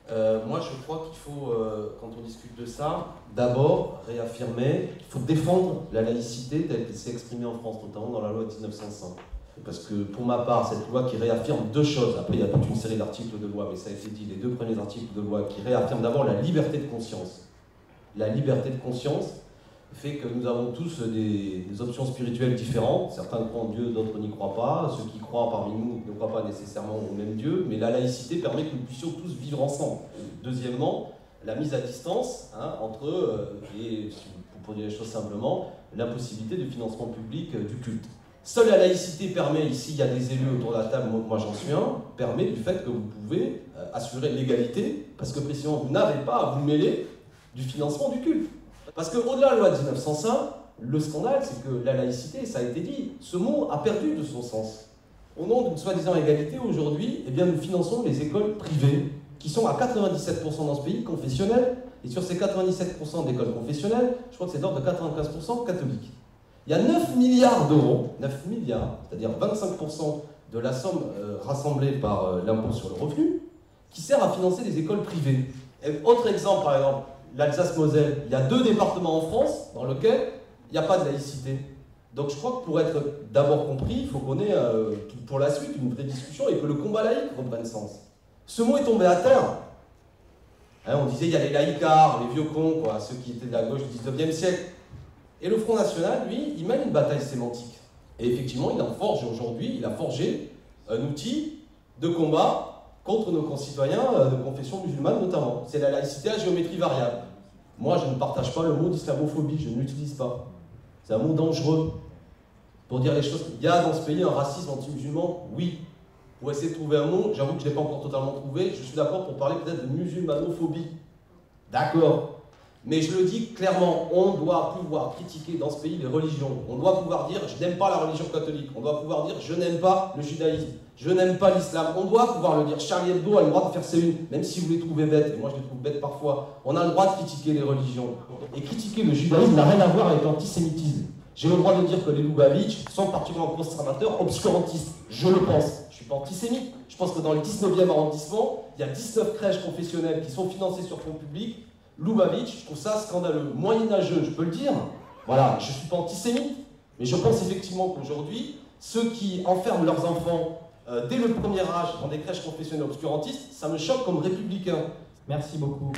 Moi, je crois qu'il faut, quand on discute de ça, d'abord réaffirmer qu'il faut défendre la laïcité telle qu'elle s'est exprimée en France, notamment dans la loi de 1905. Parce que, pour ma part, cette loi qui réaffirme deux choses, après il y a toute une série d'articles de loi, mais ça a été dit, les deux premiers articles de loi qui réaffirment d'abord la liberté de conscience. La liberté de conscience fait que nous avons tous des options spirituelles différentes. Certains croient en Dieu, d'autres n'y croient pas. Ceux qui croient parmi nous ne croient pas nécessairement au même Dieu, mais la laïcité permet que nous puissions tous vivre ensemble. Deuxièmement, la mise à distance entre, et pour dire les choses simplement, l'impossibilité de financement public du culte. Seule la laïcité permet, ici il y a des élus autour de la table, moi j'en suis un, permet du fait que vous pouvez assurer l'égalité, parce que précisément vous n'avez pas à vous mêler du financement du culte. Parce qu'au-delà de la loi de 1905, le scandale, c'est que la laïcité, ça a été dit, ce mot a perdu de son sens. Au nom d'une soi-disant égalité, aujourd'hui, eh bien, nous finançons les écoles privées, qui sont à 97% dans ce pays confessionnelles, et sur ces 97% d'écoles confessionnelles, je crois que c'est d'ordre de 95% catholiques. Il y a 9 milliards d'euros, 9 milliards, c'est-à-dire 25% de la somme rassemblée par l'impôt sur le revenu, qui sert à financer les écoles privées. Et autre exemple, par exemple, l'Alsace-Moselle, il y a 2 départements en France dans lesquels il n'y a pas de laïcité. Donc je crois que pour être d'abord compris, il faut qu'on ait pour la suite une vraie discussion et que le combat laïque reprenne sens. Ce mot est tombé à terre. On disait il y a les laïcards, les vieux cons, quoi, ceux qui étaient de la gauche du 19e siècle. Et le Front National, lui, il mène une bataille sémantique. Et effectivement, il en forge aujourd'hui, il a forgé un outil de combat contre nos concitoyens de confession musulmane notamment. C'est la laïcité à géométrie variable. Moi, je ne partage pas le mot d'islamophobie, je ne l'utilise pas. C'est un mot dangereux. Pour dire les choses, il y a dans ce pays un racisme anti-musulman, oui. Pour essayer de trouver un mot, j'avoue que je ne l'ai pas encore totalement trouvé, je suis d'accord pour parler peut-être de musulmanophobie. D'accord. Mais je le dis clairement, on doit pouvoir critiquer dans ce pays les religions. On doit pouvoir dire je n'aime pas la religion catholique. On doit pouvoir dire je n'aime pas le judaïsme. Je n'aime pas l'islam. On doit pouvoir le dire. Charlie Hebdo a le droit de faire ses unes, même si vous les trouvez bêtes, et moi je les trouve bêtes parfois. On a le droit de critiquer les religions. Et critiquer le judaïsme n'a rien à voir avec l'antisémitisme. J'ai le droit de dire que les Lubavitch sont particulièrement conservateurs, obscurantistes. Je le pense. Je ne suis pas antisémite. Je pense que dans le 19e arrondissement, il y a 19 crèches confessionnelles qui sont financées sur fonds publics. Lubavitch, je trouve ça scandaleux, moyenâgeux, je peux le dire. Voilà, je ne suis pas antisémite, mais je pense effectivement qu'aujourd'hui, ceux qui enferment leurs enfants dès le premier âge dans des crèches confessionnelles obscurantistes, ça me choque comme républicain. Merci beaucoup.